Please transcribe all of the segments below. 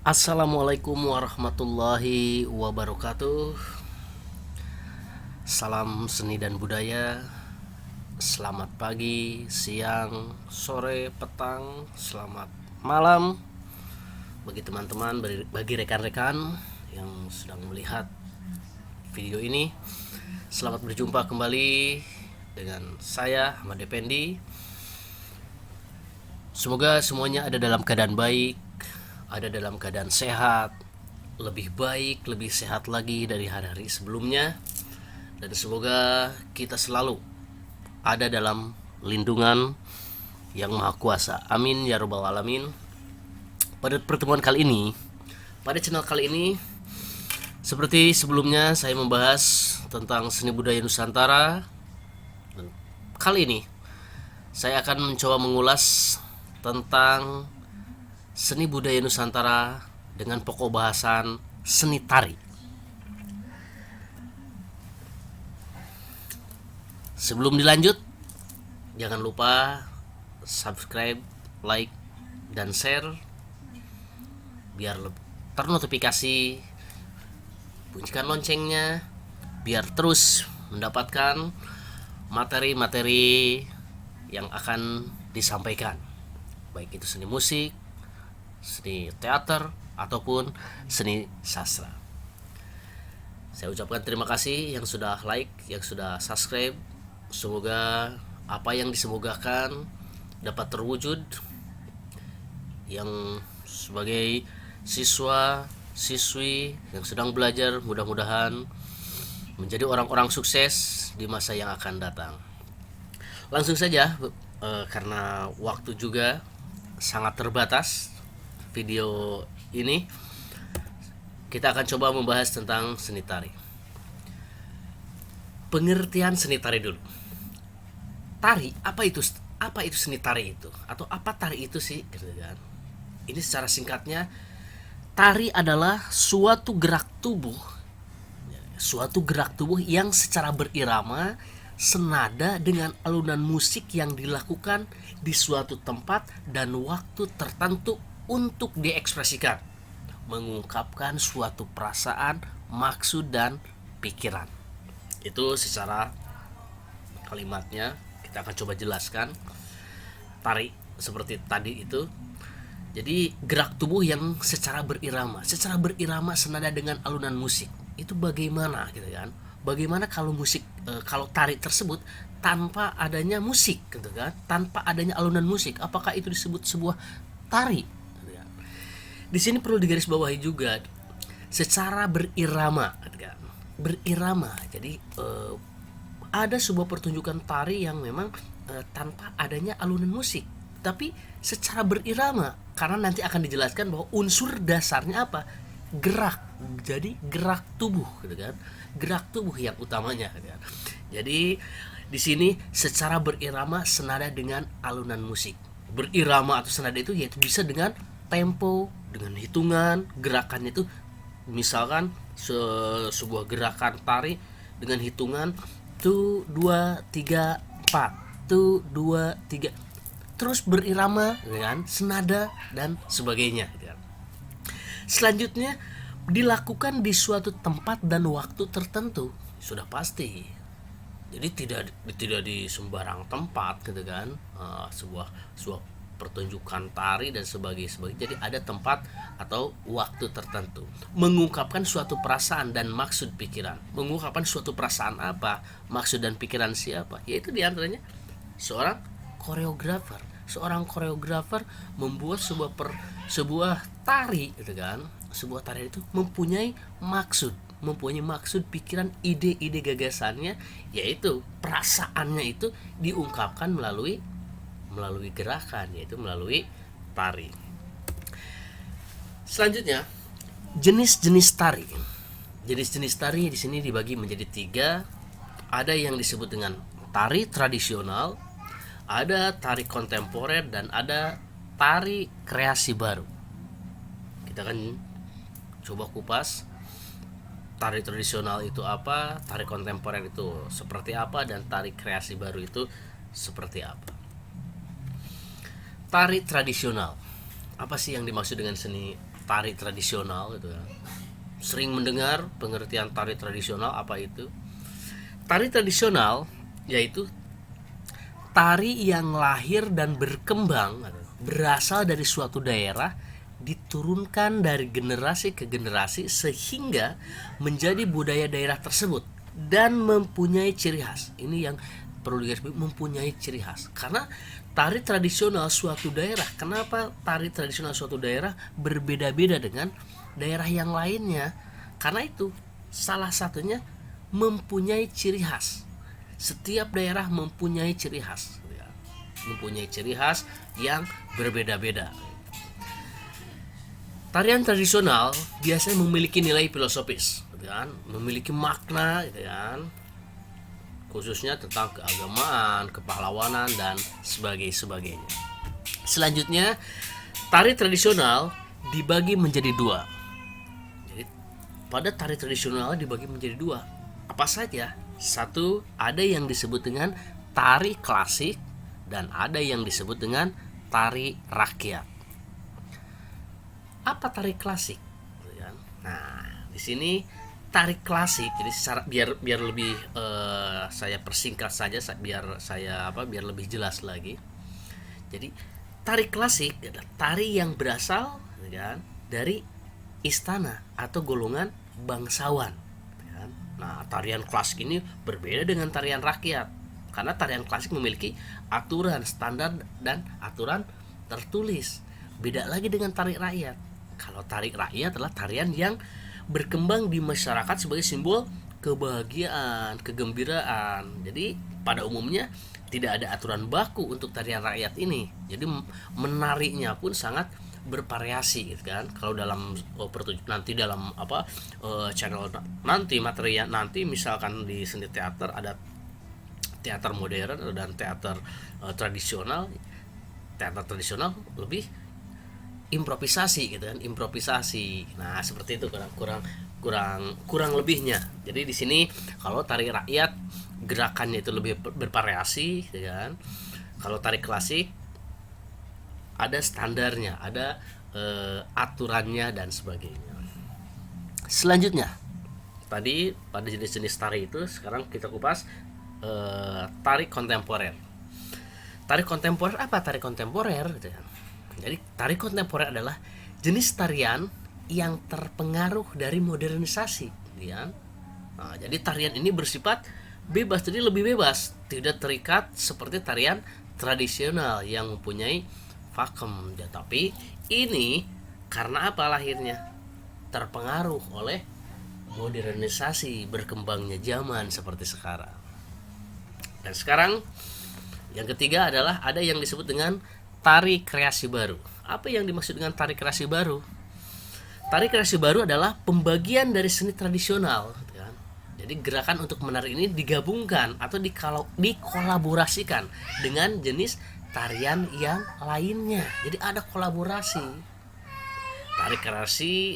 Assalamualaikum warahmatullahi wabarakatuh. Salam seni dan budaya. Selamat pagi, siang, sore, petang, selamat malam bagi teman-teman, bagi rekan-rekan yang sedang melihat video ini. Selamat berjumpa kembali dengan saya Ahmad Effendi. Semoga semuanya ada dalam keadaan baik, ada dalam keadaan sehat, lebih baik, lebih sehat lagi dari hari-hari sebelumnya. Dan semoga kita selalu ada dalam lindungan yang maha kuasa. Amin ya rabbal alamin. Pada pertemuan kali ini, pada channel kali ini, seperti sebelumnya saya membahas tentang seni budaya Nusantara. Dan kali ini saya akan mencoba mengulas tentang seni budaya Nusantara dengan pokok bahasan seni tari. Sebelum dilanjut, jangan lupa subscribe, like, dan share biar ternotifikasi, bunyikan loncengnya biar terus mendapatkan materi-materi yang akan disampaikan, baik itu seni musik, seni teater, ataupun seni sastra. Saya ucapkan terima kasih yang sudah like, yang sudah subscribe. Semoga apa yang disemogakan dapat terwujud. Yang sebagai siswa, siswi yang sedang belajar, mudah-mudahan menjadi orang-orang sukses di masa yang akan datang. Langsung saja, karena waktu juga sangat terbatas video ini, kita akan coba membahas tentang seni tari. Pengertian seni tari dulu. Tari, apa itu seni tari itu? Atau apa tari itu sih? Gitu kan. Ini secara singkatnya, tari adalah suatu gerak tubuh yang secara berirama senada dengan alunan musik yang dilakukan di suatu tempat dan waktu tertentu untuk diekspresikan, mengungkapkan suatu perasaan, maksud, dan pikiran. Itu secara kalimatnya. Kita akan coba jelaskan tari seperti tadi itu. Jadi gerak tubuh yang secara berirama senada dengan alunan musik. Itu bagaimana gitu kan? Bagaimana kalau kalau tari tersebut tanpa adanya musik gitu kan? Tanpa adanya alunan musik, apakah itu disebut sebuah tari? Gitu kan? Di sini perlu digarisbawahi juga secara berirama gitu kan? Berirama. Jadi ada sebuah pertunjukan tari yang memang tanpa adanya alunan musik, tapi secara berirama, karena nanti akan dijelaskan bahwa unsur dasarnya apa? Gerak. Jadi gerak tubuh gitu kan. Gerak tubuh yang utamanya gitu kan. Jadi di sini secara berirama senada dengan alunan musik. Berirama atau senada itu yaitu bisa dengan tempo, dengan hitungan, gerakannya itu misalkan sebuah gerakan tari dengan hitungan 1, 2, 3, 4, 1, 2, 3, terus berirama dengan senada dan sebagainya. Selanjutnya dilakukan di suatu tempat dan waktu tertentu, sudah pasti. Jadi tidak di sembarang tempat gitu kan. Sebuah pertunjukan tari dan sebagainya. Jadi ada tempat atau waktu tertentu. Mengungkapkan suatu perasaan dan maksud pikiran. Mengungkapkan suatu perasaan apa, maksud dan pikiran siapa? Yaitu diantaranya seorang koreografer. Seorang koreografer membuat sebuah tari gitu kan. Sebuah tari itu mempunyai maksud, pikiran, ide-ide, gagasannya, yaitu perasaannya itu diungkapkan melalui gerakan, yaitu melalui tari. Selanjutnya, jenis-jenis tari. Jenis-jenis tari di sini dibagi menjadi 3. Ada yang disebut dengan tari tradisional, ada tari kontemporer, dan ada tari kreasi baru. Kita akan coba kupas tari tradisional itu apa, tari kontemporer itu seperti apa, dan tari kreasi baru itu seperti apa. Tari tradisional. Apa sih yang dimaksud dengan seni tari tradisional gitu ya. Sering mendengar pengertian tari tradisional, apa itu? Tari tradisional yaitu tari yang lahir dan berkembang berasal dari suatu daerah, diturunkan dari generasi ke generasi sehingga menjadi budaya daerah tersebut dan mempunyai ciri khas. Ini yang perlu digarisbawahi, mempunyai ciri khas. Karena tari tradisional suatu daerah, kenapa tari tradisional suatu daerah berbeda-beda dengan daerah yang lainnya? Karena itu salah satunya mempunyai ciri khas. Setiap daerah mempunyai ciri khas, mempunyai ciri khas yang berbeda-beda. Tarian tradisional biasanya memiliki nilai filosofis, kan? Memiliki makna, kan? Khususnya tentang keagamaan, kepahlawanan, dan sebagainya. Selanjutnya, tari tradisional dibagi menjadi dua. Jadi, pada tari tradisional dibagi menjadi dua. Apa saja? Satu, ada yang disebut dengan tari klasik dan ada yang disebut dengan tari rakyat. Apa tari klasik? Nah, di sini tari klasik. Jadi biar lebih saya persingkat saja, biar lebih jelas lagi. Jadi tari klasik adalah tari yang berasal, kan, dari istana atau golongan bangsawan. Nah, tarian klasik ini berbeda dengan tarian rakyat karena tarian klasik memiliki aturan standar dan aturan tertulis. Beda lagi dengan tari rakyat. Kalau tari rakyat adalah tarian yang berkembang di masyarakat sebagai simbol kebahagiaan, kegembiraan. Jadi pada umumnya tidak ada aturan baku untuk tarian rakyat ini. Jadi menariknya pun sangat bervariasi, gitu kan. Kalau dalam nanti dalam channel nanti materinya nanti misalkan di seni teater ada teater modern dan teater tradisional. Teater tradisional lebih improvisasi, gitu kan, improvisasi. Nah, seperti itu kurang lebihnya. Jadi di sini kalau tari rakyat gerakannya itu lebih bervariasi, gitu kan. Kalau tari klasik ada standarnya, ada aturannya dan sebagainya. Selanjutnya, tadi pada jenis-jenis tari itu, sekarang kita kupas tari kontemporer. Tari kontemporer apa? Tari kontemporer, jadi tari kontemporer adalah jenis tarian yang terpengaruh dari modernisasi, ya. Nah, jadi tarian ini bersifat bebas, jadi lebih bebas, tidak terikat seperti tarian tradisional yang mempunyai vakum. Tapi ini karena apa lahirnya? Terpengaruh oleh modernisasi, berkembangnya zaman seperti sekarang. Dan sekarang yang ketiga adalah ada yang disebut dengan tari kreasi baru. Apa yang dimaksud dengan tari kreasi baru? Tari kreasi baru adalah pembagian dari seni tradisional, kan? Jadi gerakan untuk menari ini digabungkan atau dikolaborasikan dengan jenis tarian yang lainnya. Jadi ada kolaborasi. Tari kreasi,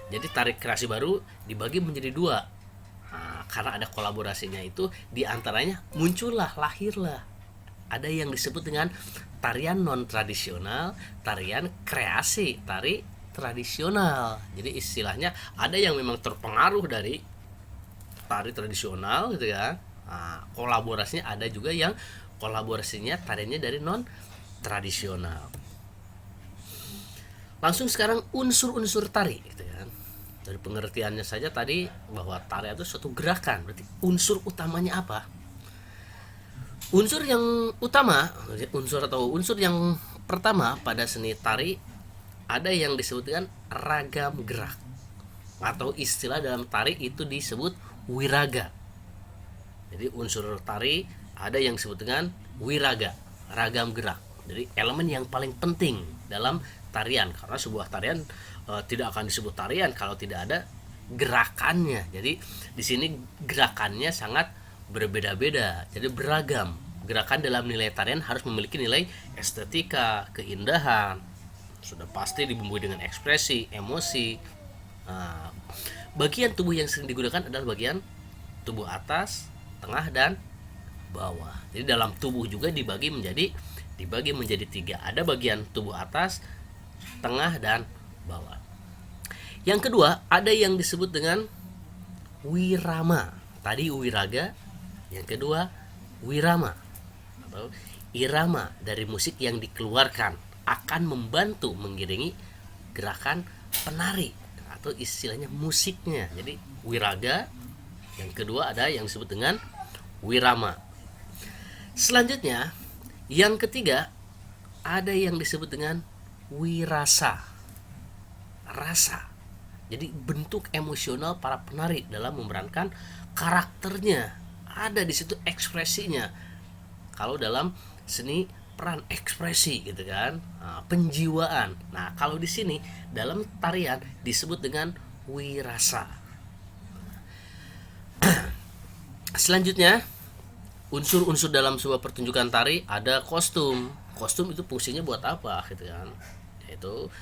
jadi tari kreasi baru dibagi menjadi dua. Nah, karena ada kolaborasinya itu, diantaranya lahirlah ada yang disebut dengan tarian non tradisional, tarian kreasi, tari tradisional. Jadi istilahnya ada yang memang terpengaruh dari tari tradisional, gitu ya. Nah, kolaborasinya ada juga yang kolaborasinya tariannya dari non tradisional. Langsung sekarang unsur-unsur tari, gitu kan. Dari pengertiannya saja tadi bahwa tari itu suatu gerakan, berarti unsur utamanya apa? Unsur yang utama, unsur yang pertama pada seni tari ada yang disebut dengan ragam gerak, atau istilah dalam tari itu disebut wiraga. Jadi unsur tari ada yang disebut dengan wiraga, ragam gerak. Jadi elemen yang paling penting dalam tarian, karena sebuah tarian tidak akan disebut tarian kalau tidak ada gerakannya. Jadi di sini gerakannya sangat berbeda-beda, jadi beragam. Gerakan dalam nilai tarian harus memiliki nilai estetika, keindahan, sudah pasti dibumbui dengan ekspresi, emosi. Nah, bagian tubuh yang sering digunakan adalah bagian tubuh atas, tengah, dan bawah. Jadi dalam tubuh juga dibagi menjadi tiga. Ada bagian tubuh atas, tengah, dan bawah. Yang kedua, ada yang disebut dengan wirama. Tadi wiraga, yang kedua wirama atau irama dari musik yang dikeluarkan akan membantu mengiringi gerakan penari atau istilahnya musiknya. Jadi wiraga, yang kedua ada yang disebut dengan wirama. Selanjutnya, yang ketiga ada yang disebut dengan wirasa. Rasa. Jadi bentuk emosional para penari dalam memerankan karakternya. Ada di situ ekspresinya. Kalau dalam seni peran ekspresi gitu kan, penjiwaan. Nah, kalau di sini dalam tarian disebut dengan wirasa. Selanjutnya, unsur-unsur dalam sebuah pertunjukan tari ada kostum. Kostum itu fungsinya buat apa gitu kan? Yaitu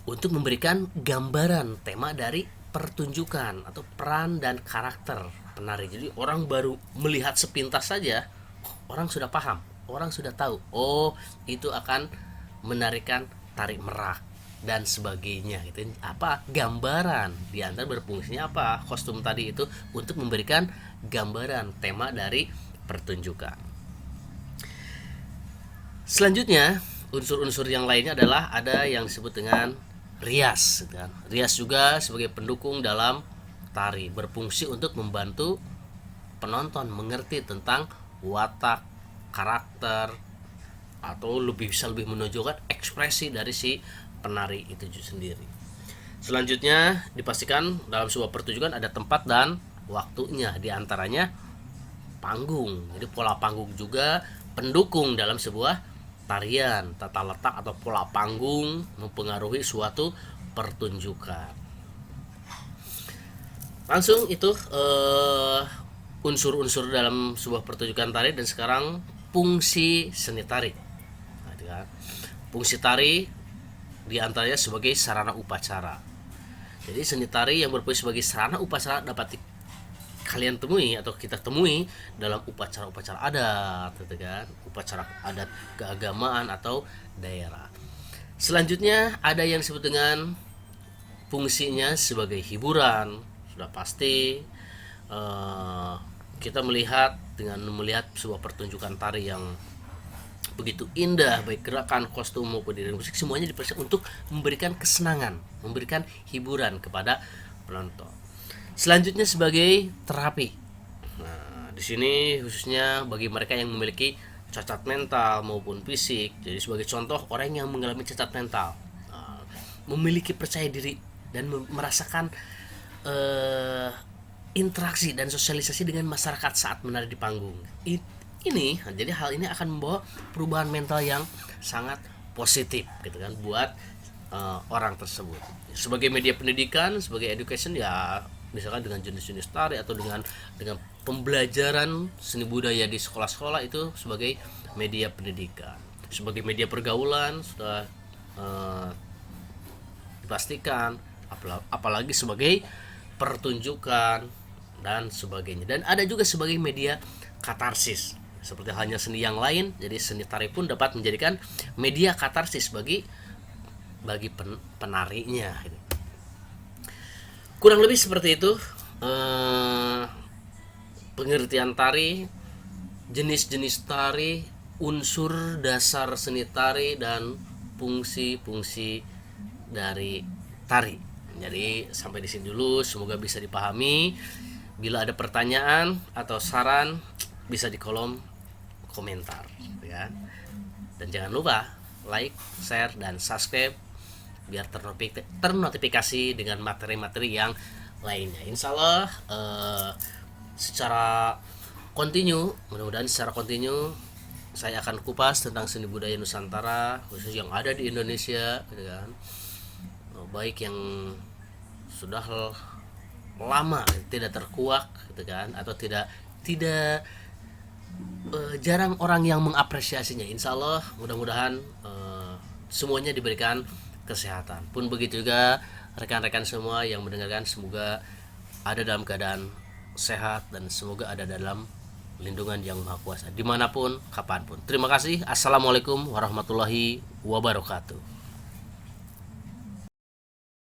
untuk memberikan gambaran tema dari pertunjukan atau peran dan karakter penari. Jadi orang baru melihat sepintas saja, orang sudah paham, orang sudah tahu, oh itu akan menarikan tarik merak dan sebagainya gitu. Apa gambaran di antara berfungsinya apa kostum tadi itu untuk memberikan gambaran tema dari pertunjukan. Selanjutnya, unsur-unsur yang lainnya adalah ada yang disebut dengan rias kan. Rias juga sebagai pendukung dalam tari, berfungsi untuk membantu penonton mengerti tentang watak, karakter, atau bisa lebih menunjukkan ekspresi dari si penari itu sendiri. Selanjutnya, dipastikan dalam sebuah pertunjukan ada tempat dan waktunya, diantaranya panggung. Jadi pola panggung juga pendukung dalam sebuah tarian. Tata letak atau pola panggung mempengaruhi suatu pertunjukan. Langsung itu unsur-unsur dalam sebuah pertunjukan tari. Dan sekarang fungsi seni tari. Fungsi tari diantaranya sebagai sarana upacara. Jadi seni tari yang berfungsi sebagai sarana upacara dapat kalian temui atau kita temui dalam upacara-upacara adat, gitu kan? Upacara adat keagamaan atau daerah. Selanjutnya ada yang disebut dengan fungsinya sebagai hiburan. Sudah pasti kita melihat sebuah pertunjukan tari yang begitu indah, baik gerakan, kostum maupun diri musik, semuanya dipersiapkan untuk memberikan kesenangan, memberikan hiburan kepada penonton. Selanjutnya sebagai terapi. Nah, di sini khususnya bagi mereka yang memiliki cacat mental maupun fisik. Jadi sebagai contoh, orang yang mengalami cacat mental memiliki percaya diri dan merasakan interaksi dan sosialisasi dengan masyarakat saat menari di panggung. Jadi hal ini akan membawa perubahan mental yang sangat positif gitu kan buat orang tersebut. Sebagai media pendidikan, sebagai education ya, misalkan dengan jenis-jenis tari atau dengan pembelajaran seni budaya di sekolah-sekolah itu sebagai media pendidikan. Sebagai media pergaulan sudah dipastikan, apalagi sebagai pertunjukan dan sebagainya. Dan ada juga sebagai media katarsis. Seperti halnya seni yang lain, jadi seni tari pun dapat menjadikan media katarsis bagi penarinya. Kurang lebih seperti itu pengertian tari, jenis-jenis tari, unsur dasar seni tari, dan fungsi-fungsi dari tari. Jadi sampai di sini dulu, semoga bisa dipahami. Bila ada pertanyaan atau saran bisa di kolom komentar ya. Dan jangan lupa like, share, dan subscribe biar ternotifikasi dengan materi-materi yang lainnya. Insya Allah secara kontinu, mudah-mudahan secara kontinu saya akan kupas tentang seni budaya Nusantara khusus yang ada di Indonesia gitu kan. Baik yang sudah lama tidak terkuak gitu kan, atau tidak jarang orang yang mengapresiasinya. Insya Allah mudah-mudahan semuanya diberikan kesehatan. Pun begitu juga rekan-rekan semua yang mendengarkan, semoga ada dalam keadaan sehat dan semoga ada dalam lindungan yang maha kuasa dimanapun, kapanpun. Terima kasih. Assalamualaikum warahmatullahi wabarakatuh.